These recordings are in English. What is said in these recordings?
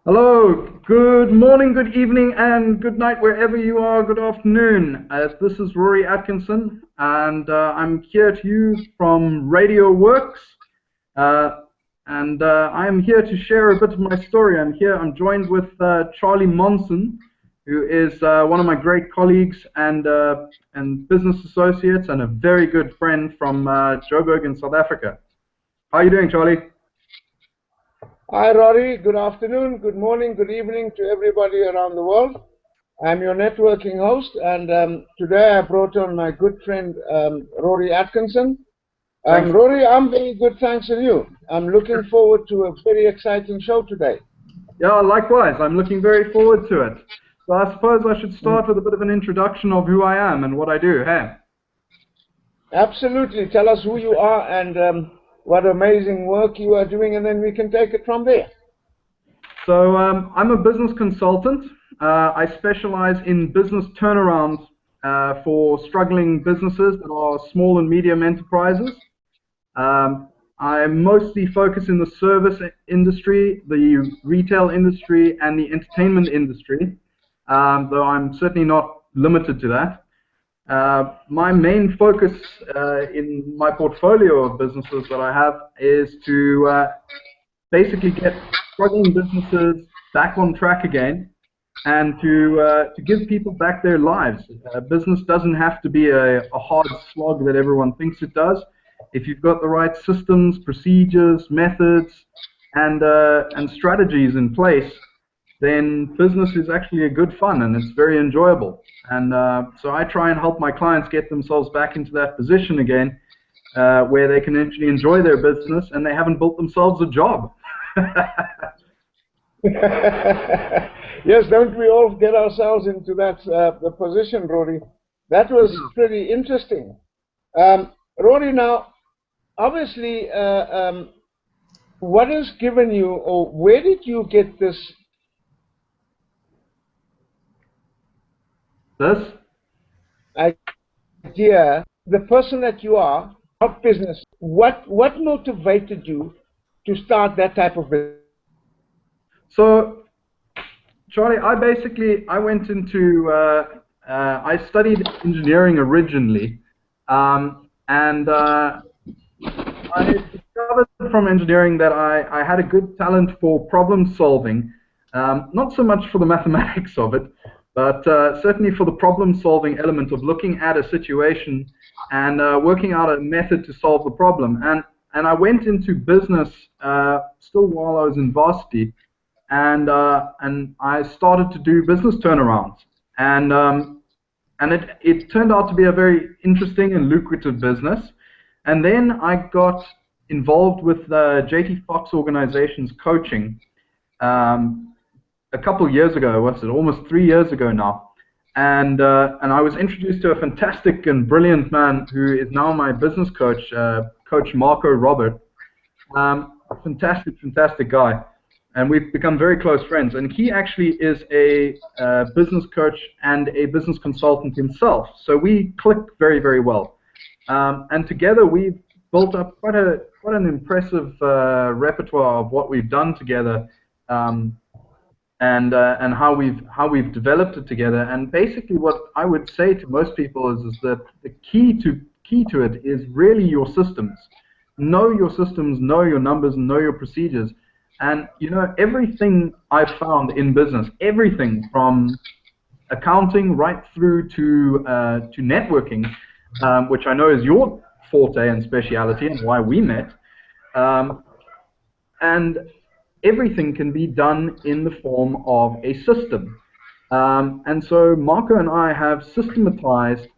Hello, good morning, good evening, and good night wherever you are. Good afternoon. This is Rory Atkinson, and I'm here to you from Radio Works. I am here to share a bit of my story. I'm joined with Charlie Monson, who is one of my great colleagues and business associates, and a very good friend from Joburg in South Africa. How are you doing, Charlie? Hi Rory, good afternoon, good morning, good evening to everybody around the world. I'm your networking host, and today I brought on my good friend Rory Atkinson. Rory, I'm very good, thanks to you. I'm looking forward to a very exciting show today. Yeah, likewise. I'm looking very forward to it. So I suppose I should start with a bit of an introduction of who I am and what I do, hey? Absolutely. Tell us who you are and what amazing work you are doing, and then we can take it from there. So I'm a business consultant. I specialize in business turnarounds for struggling businesses that are small and medium enterprises. I mostly focus in the service industry, the retail industry, and the entertainment industry, though I'm certainly not limited to that. My main focus in my portfolio of businesses that I have is to basically get struggling businesses back on track again, and to give people back their lives. Business doesn't have to be a hard slog that everyone thinks it does. If you've got the right systems, procedures, methods, and strategies in place, then business is actually a good fun and it's very enjoyable. And so I try and help my clients get themselves back into that position again, where they can actually enjoy their business and they haven't built themselves a job. Yes, don't we all get ourselves into that the position, Rory? That was pretty interesting. Rory, now, obviously, what has given you, or where did you get this? Idea, the person that you are, of business, what motivated you to start that type of business? So, Charlie, I went into, I studied engineering originally, and I discovered from engineering that I had a good talent for problem solving, not so much for the mathematics of it, but certainly for the problem solving element of looking at a situation and working out a method to solve the problem. And I went into business still while I was in varsity, and I started to do business turnarounds, and it turned out to be a very interesting and lucrative business. And then I got involved with the JT Fox organization's coaching a couple years ago. What's it? Almost 3 years ago now. And I was introduced to a fantastic and brilliant man who is now my business coach, Coach Marco Robert. Fantastic guy. And we've become very close friends. And he actually is a business coach and a business consultant himself. So we click very, very well. And together we've built up quite an impressive repertoire of what we've done together, and how we've developed it together. And basically, what I would say to most people is that the key to it is really your systems. Know your systems, know your numbers, and know your procedures. And you know, everything I've found in business, everything from accounting right through to networking, which I know is your forte and speciality and why we met, and everything can be done in the form of a system. And so Marco and I have systematized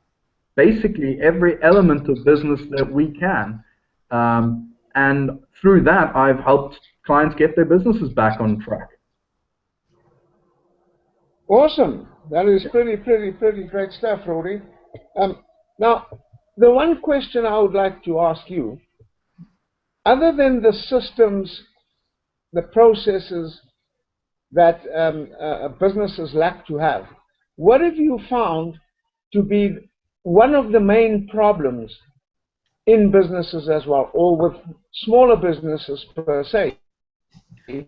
basically every element of business that we can. And through that, I've helped clients get their businesses back on track. Awesome. That is pretty great stuff, Rory. Now, the one question I would like to ask you, other than the systems, the processes that businesses lack to have, what have you found to be one of the main problems in businesses as well, or with smaller businesses per se?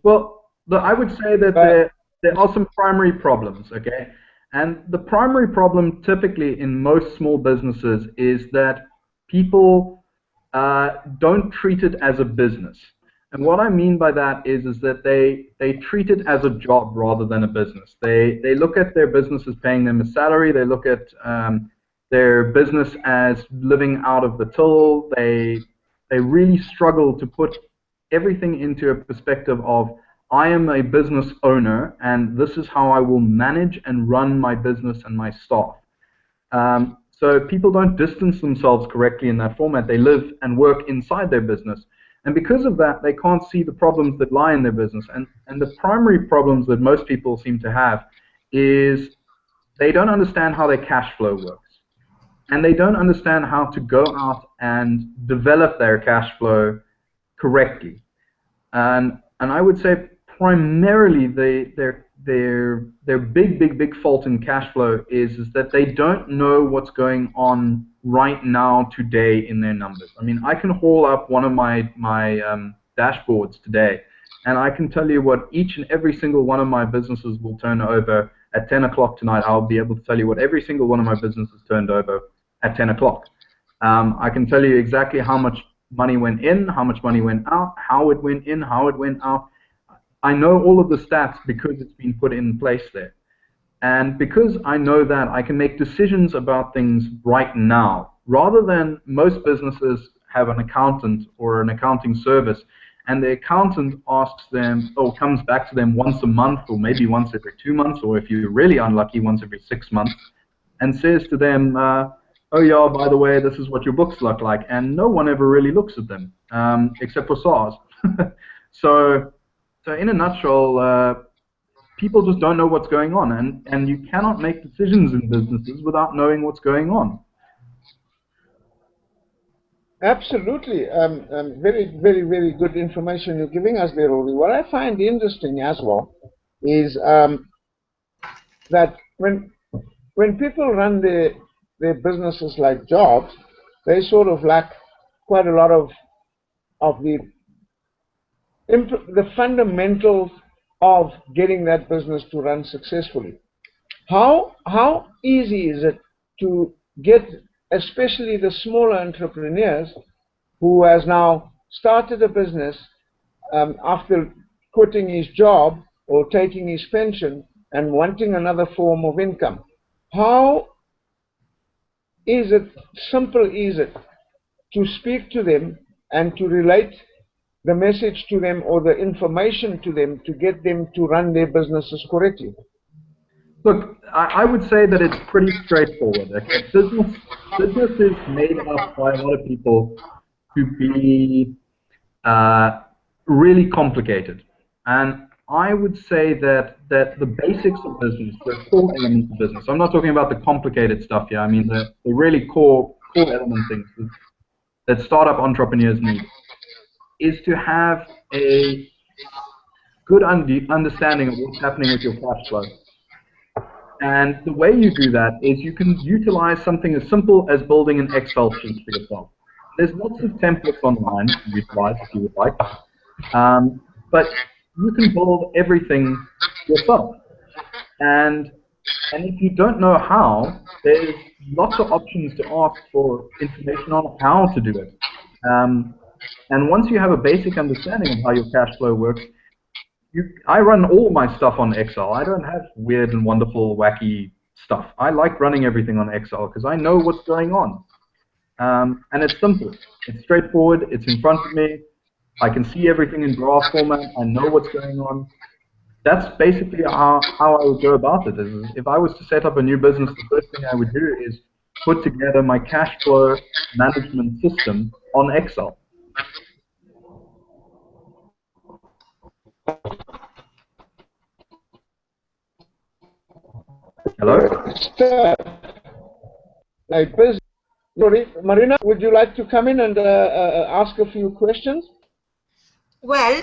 Well, I would say that there are some primary problems, okay? And the primary problem typically in most small businesses is that people don't treat it as a business. And what I mean by that is that they treat it as a job rather than a business. They look at their business as paying them a salary. They look at their business as living out of the till. They really struggle to put everything into a perspective of, I am a business owner, and this is how I will manage and run my business and my staff. So people don't distance themselves correctly in that format. They live and work inside their business. And because of that, they can't see the problems that lie in their business. And the primary problems that most people seem to have is they don't understand how their cash flow works. And they don't understand how to go out and develop their cash flow correctly. And I would say primarily their big fault in cash flow is that they don't know what's going on right now today in their numbers. I mean, I can haul up one of my dashboards today, and I can tell you what each and every single one of my businesses will turn over at 10 o'clock tonight. I'll be able to tell you what every single one of my businesses turned over at 10 o'clock. I can tell you exactly how much money went in, how much money went out, how it went in, how it went out. I know all of the stats because it's been put in place there. And because I know that, I can make decisions about things right now, rather than most businesses have an accountant or an accounting service, and the accountant asks them, or comes back to them once a month, or maybe once every 2 months, or if you're really unlucky, once every 6 months, and says to them, oh yeah, by the way, this is what your books look like, and no one ever really looks at them, except for SARS. So in a nutshell, people just don't know what's going on, and you cannot make decisions in businesses without knowing what's going on. Absolutely. Very good information you're giving us there, Rory. What I find interesting as well is that when people run their businesses like jobs, they sort of lack quite a lot of the fundamentals of getting that business to run successfully. How easy is it to get, especially the smaller entrepreneurs who has now started a business after quitting his job or taking his pension and wanting another form of income? How simple is it to speak to them and to relate the message to them or the information to them to get them to run their businesses correctly? Look, I would say that it's pretty straightforward. Okay? Business is made up by a lot of people to be really complicated. And I would say that the basics of business, the core elements of business, I'm not talking about the complicated stuff here, I mean the really core element things that startup entrepreneurs need, is to have a good understanding of what's happening with your cash flow. And the way you do that is you can utilize something as simple as building an Excel sheet for yourself. There's lots of templates online to utilize if you would like, but you can build everything yourself. And if you don't know how, there's lots of options to ask for information on how to do it. And once you have a basic understanding of how your cash flow works, I run all my stuff on Excel. I don't have weird and wonderful, wacky stuff. I like running everything on Excel because I know what's going on. And it's simple. It's straightforward. It's in front of me. I can see everything in graph format. I know what's going on. That's basically how I would go about it. If I was to set up a new business, the first thing I would do is put together my cash flow management system on Excel. Hello? Marina, would you like to come in and ask a few questions? Well,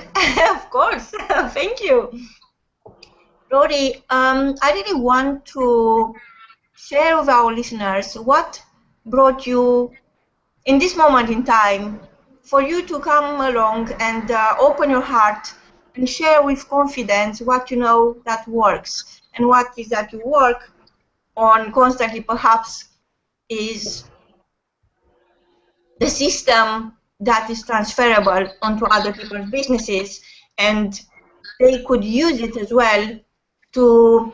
of course. Thank you. Rory, I really want to share with our listeners what brought you, in this moment in time, for you to come along and open your heart and share with confidence what you know that works, and what is that you work on constantly perhaps is the system that is transferable onto other people's businesses, and they could use it as well to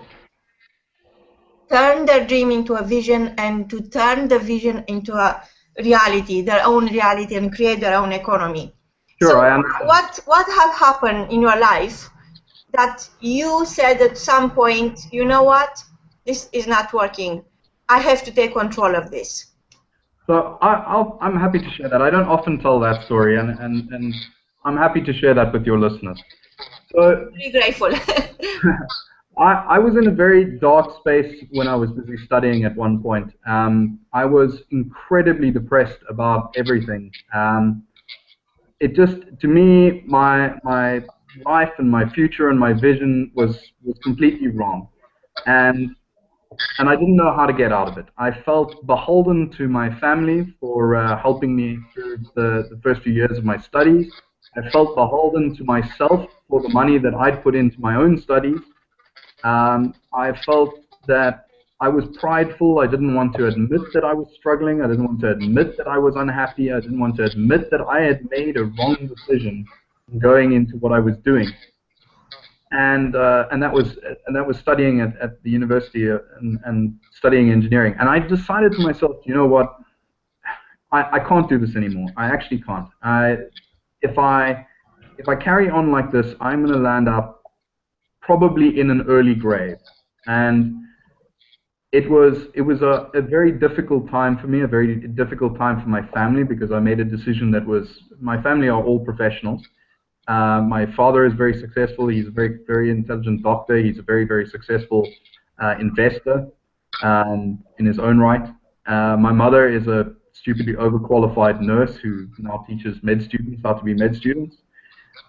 turn their dream into a vision and to turn the vision into a reality, their own reality, and create their own economy. Sure, So I understand. what have happened in your life that you said at some point, you know what, this is not working, I have to take control of this? So I'm happy to share that. I don't often tell that story, and I'm happy to share that with your listeners. So Very grateful. I was in a very dark space when I was busy studying at one point. I was incredibly depressed about everything. It just, to me, my life and my future and my vision was completely wrong, and I didn't know how to get out of it. I felt beholden to my family for helping me through the first few years of my studies. I felt beholden to myself for the money that I'd put into my own studies. I felt that I was prideful. I didn't want to admit that I was struggling. I didn't want to admit that I was unhappy. I didn't want to admit that I had made a wrong decision going into what I was doing. And that was studying at the university and studying engineering. And I decided to myself, you know what, I can't do this anymore. I actually can't. If I carry on like this, I'm going to land up probably in an early grave. And it was a very difficult time for me, a very difficult time for my family, because I made a decision that was, my family are all professionals. My father is very successful. He's a very intelligent doctor. He's a very successful investor in his own right. My mother is a stupidly overqualified nurse who now teaches med students how to be med students.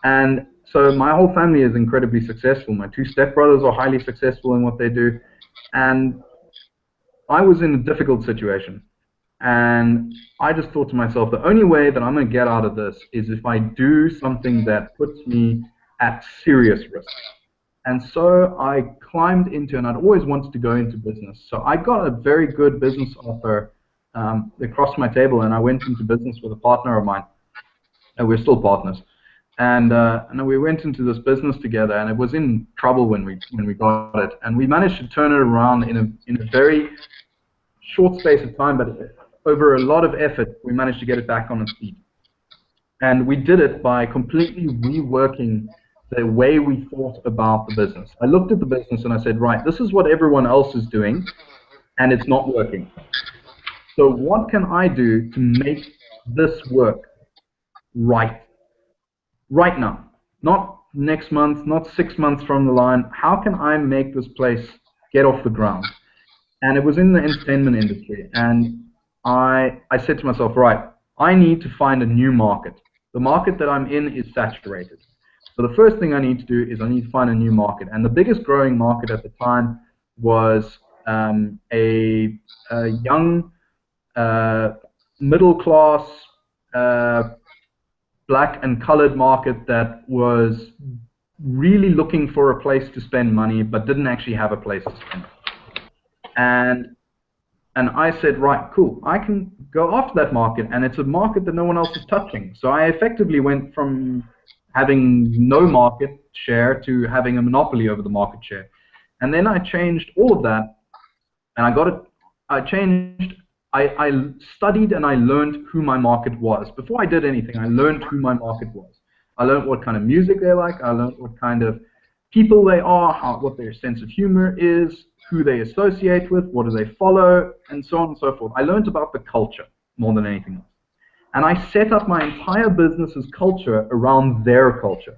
And so my whole family is incredibly successful. My two stepbrothers are highly successful in what they do. And I was in a difficult situation. And I just thought to myself, the only way that I'm going to get out of this is if I do something that puts me at serious risk. And so I climbed into, and I'd always wanted to go into business. So I got a very good business offer across my table, and I went into business with a partner of mine. And we're still partners. And we went into this business together, and it was in trouble when we got it. And we managed to turn it around in a very short space of time, but over a lot of effort, we managed to get it back on its feet. And we did it by completely reworking the way we thought about the business. I looked at the business and I said, right, this is what everyone else is doing, and it's not working. So what can I do to make this work right now? Not next month, not 6 months from the line. How can I make this place get off the ground? And it was in the entertainment industry. And I said to myself, right, I need to find a new market. The market that I'm in is saturated. So the first thing I need to do is I need to find a new market. And the biggest growing market at the time was a young, middle-class, black and colored market that was really looking for a place to spend money but didn't actually have a place to spend it. And I said, right, cool, I can go after that market, and it's a market that no one else is touching. So I effectively went from having no market share to having a monopoly over the market share. And then I changed all of that, and I studied and I learned who my market was. Before I did anything, I learned who my market was. I learned what kind of music they like, I learned what kind of people they are, what their sense of humor is, who they associate with, what do they follow, and so on and so forth. I learned about the culture more than anything else. And I set up my entire business's culture around their culture.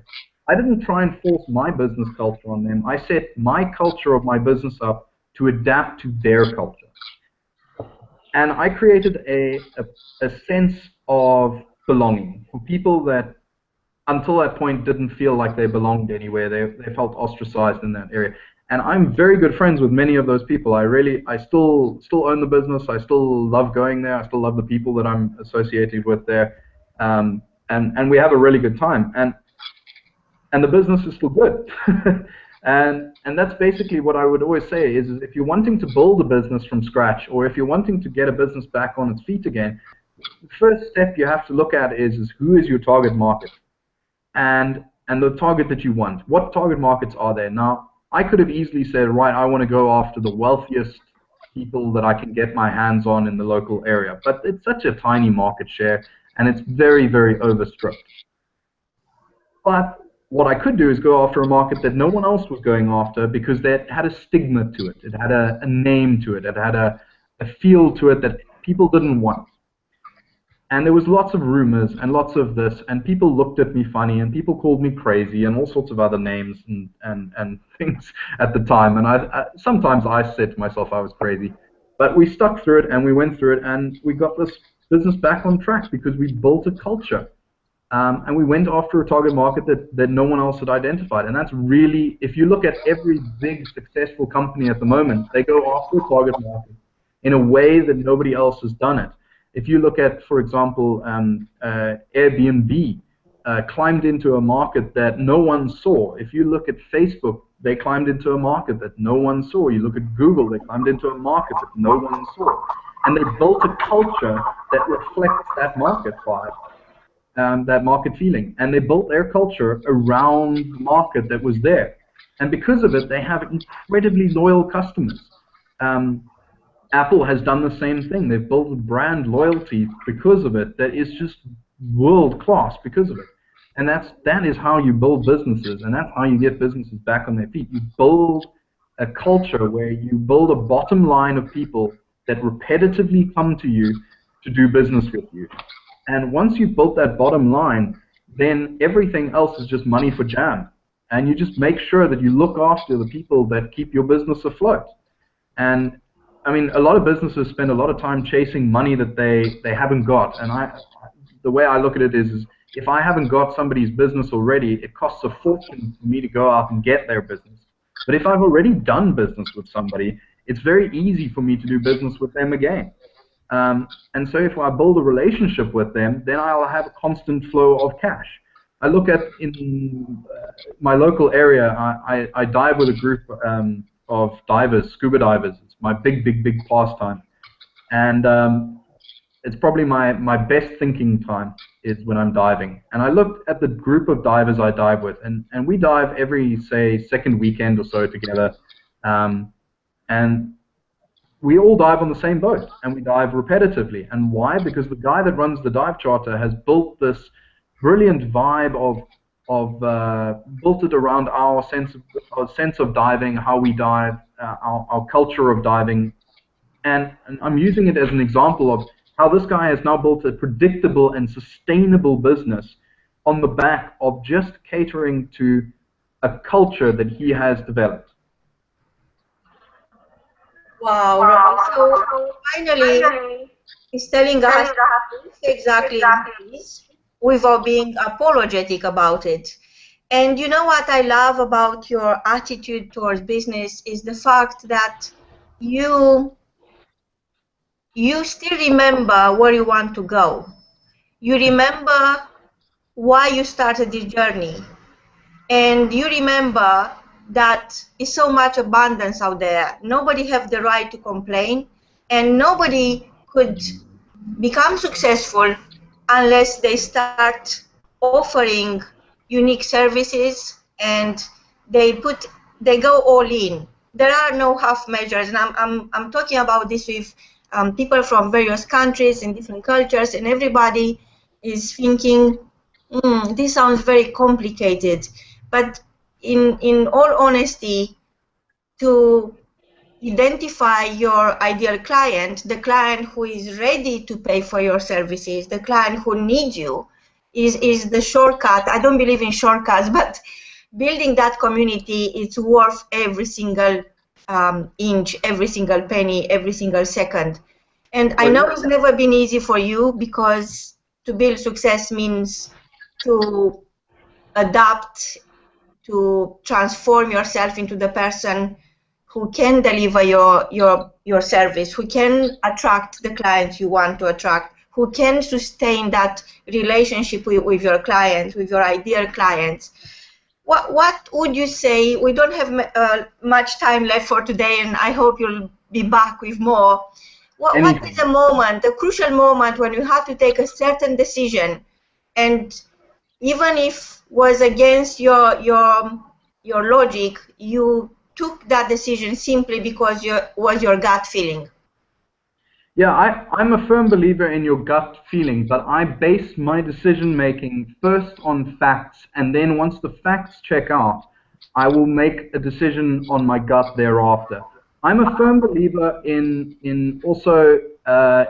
I didn't try and force my business culture on them. I set my culture of my business up to adapt to their culture. And I created a sense of belonging for people that until that point didn't feel like they belonged anywhere. They felt ostracized in that area. And I'm very good friends with many of those people. I still own the business. I still love going there. I still love the people that I'm associated with there. And we have a really good time. and the business is still good. And that's basically what I would always say is if you're wanting to build a business from scratch, or if you're wanting to get a business back on its feet again, the first step you have to look at is who is your target market, and the target that you want. What target markets are there? Now, I could have easily said, right, I want to go after the wealthiest people that I can get my hands on in the local area, but it's such a tiny market share, and it's very, very overstripped. But what I could do is go after a market that no one else was going after because that had a stigma to it. It had a name to it. It had a feel to it that people didn't want. And there was lots of rumors and lots of this, and people looked at me funny, and people called me crazy, and all sorts of other names and things at the time. And sometimes I said to myself I was crazy. But we stuck through it, and we went through it, and we got this business back on track because we built a culture. And we went after a target market that no one else had identified. And that's really, if you look at every big successful company at the moment, they go after a target market in a way that nobody else has done it. If you look at, for example, Airbnb climbed into a market that no one saw. If you look at Facebook, they climbed into a market that no one saw. You look at Google, they climbed into a market that no one saw. And they built a culture that reflects that market vibe. That market feeling, and they built their culture around the market that was there, and because of it, they have incredibly loyal customers. Apple has done the same thing. They've built a brand loyalty because of it that is just world class because of it, and that is how you build businesses, and that's how you get businesses back on their feet. You build a culture where you build a bottom line of people that repetitively come to you to do business with you. And once you've built that bottom line, then everything else is just money for jam. And you just make sure that you look after the people that keep your business afloat. And I mean, a lot of businesses spend a lot of time chasing money that they haven't got. And the way I look at it is if I haven't got somebody's business already, it costs a fortune for me to go out and get their business. But if I've already done business with somebody, it's very easy for me to do business with them again. And so if I build a relationship with them, then I'll have a constant flow of cash. I look at in my local area, I dive with a group of divers, scuba divers. It's my big pastime. And it's probably my best thinking time is when I'm diving. And I looked at the group of divers I dive with, and we dive every, say, second weekend or so together. And we all dive on the same boat, and we dive repetitively. And why? Because the guy that runs the dive charter has built this brilliant vibe built it around our sense of diving, how we dive, our culture of diving. And I'm using it as an example of how this guy has now built a predictable and sustainable business on the back of just catering to a culture that he has developed. Wow, Rory. So finally, he's telling us exactly this without being apologetic about it. And you know what I love about your attitude towards business is the fact that you still remember where you want to go. You remember why you started this journey. And you remember that is so much abundance out there. Nobody have the right to complain, and nobody could become successful unless they start offering unique services and they go all in. There are no half measures, and I'm talking about this with people from various countries and different cultures, and everybody is thinking, this sounds very complicated. But in all honesty, to identify your ideal client, the client who is ready to pay for your services, the client who needs you, is the shortcut. I don't believe in shortcuts, but building that community is worth every single inch, every single penny, every single second. And I know it's never been easy for you, because to build success means to adapt, to transform yourself into the person who can deliver your service, who can attract the clients you want to attract, who can sustain that relationship with your clients, with your ideal clients. what would you say? We don't have much time left for today, and I hope you'll be back with more. What is a moment, a crucial moment, when you had to take a certain decision, and even if was against your logic, you took that decision simply because was your gut feeling? Yeah, I'm a firm believer in your gut feeling, but I base my decision making first on facts, and then once the facts check out, I will make a decision on my gut thereafter. I'm a firm believer in also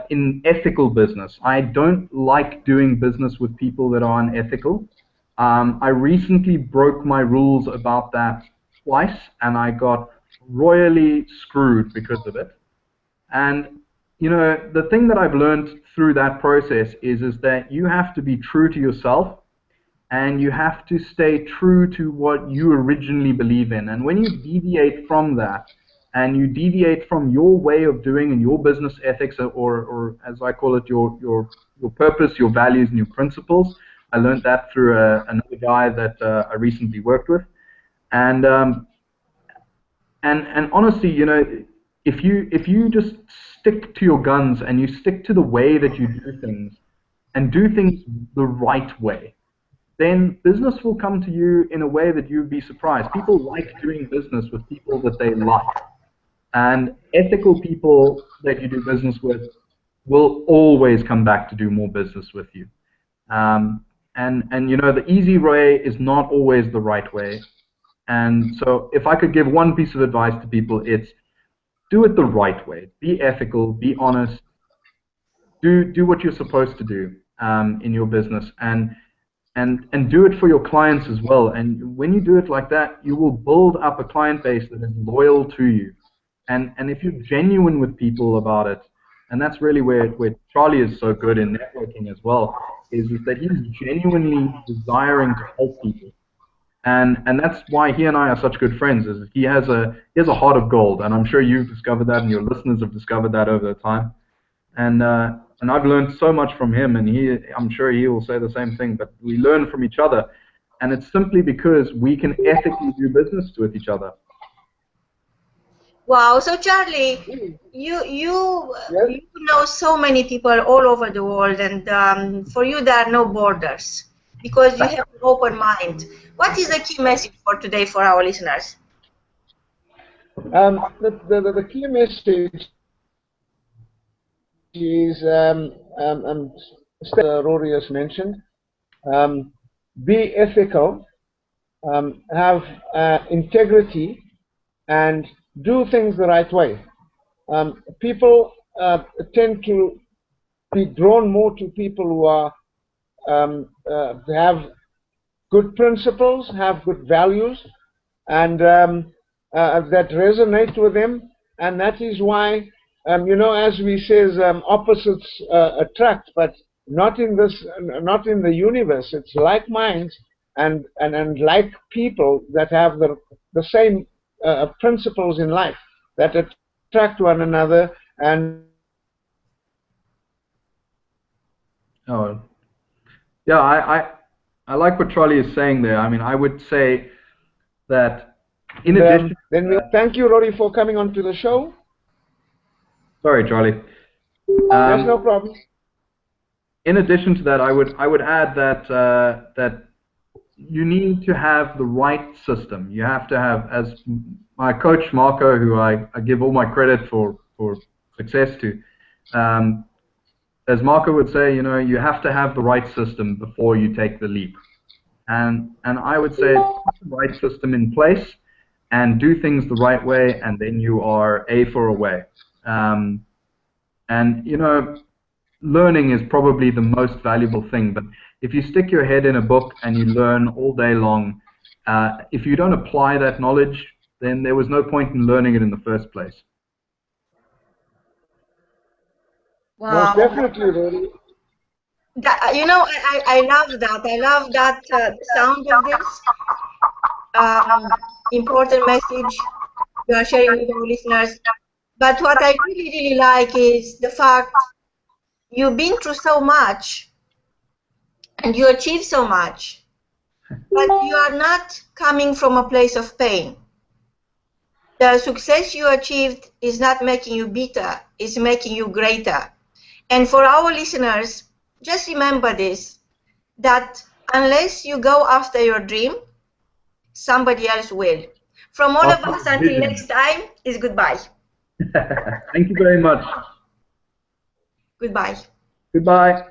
in ethical business. I don't like doing business with people that are unethical. I recently broke my rules about that twice, and I got royally screwed because of it. And you know, the thing that I've learned through that process is that you have to be true to yourself, and you have to stay true to what you originally believe in. And when you deviate from that, and you deviate from your way of doing and your business ethics, or as I call it, your purpose, your values, and your principles. I learned that through another guy that I recently worked with, and and honestly, you know, if you just stick to your guns and you stick to the way that you do things and do things the right way, then business will come to you in a way that you'd be surprised. People like doing business with people that they like, and ethical people that you do business with will always come back to do more business with you. And you know, the easy way is not always the right way. And so if I could give one piece of advice to people, it's do it the right way. Be ethical, be honest, do what you're supposed to do in your business, and do it for your clients as well. And when you do it like that, you will build up a client base that is loyal to you. And if you're genuine with people about it, and that's really where Charlie is so good in networking as well, is that he's genuinely desiring to help people. And that's why he and I are such good friends. Is he has a heart of gold, and I'm sure you've discovered that, and your listeners have discovered that over the time. And I've learned so much from him, and I'm sure he will say the same thing. But we learn from each other, and it's simply because we can ethically do business with each other. Wow! So Charlie, you know so many people all over the world, and for you there are no borders, because you have an open mind. What is the key message for today for our listeners? The key message is, Rory has mentioned, be ethical, have integrity, and do things the right way. People tend to be drawn more to people who are have good principles, have good values, and that resonate with them. And that is why, you know, as we says, opposites attract, but not in the universe. It's like minds and like people that have the same principles in life that attract one another. And oh, yeah, I like what Charlie is saying there. I mean, I would say that in addition. Then we'll thank you, Rory, for coming on to the show. Sorry, Charlie. There's no problem. In addition to that, I would add that that you need to have the right system. You have to have, as my coach Marco, who I give all my credit for success to, as Marco would say, you know, you have to have the right system before you take the leap. And I would say put the right system in place and do things the right way, and then you are A for away. And you know, learning is probably the most valuable thing, but if you stick your head in a book and you learn all day long, if you don't apply that knowledge, then there was no point in learning it in the first place. Wow. Most definitely, Rory. You know, I love that. I love that sound of this important message you are sharing with our listeners. But what I really, really like is the fact you've been through so much and you achieved so much. but you are not coming from a place of pain. The success you achieved is not making you bitter, it's making you greater. And for our listeners, just remember this, that unless you go after your dream, somebody else will. From all of After us, until vision. next time, is goodbye. Thank you very much. Goodbye. Goodbye.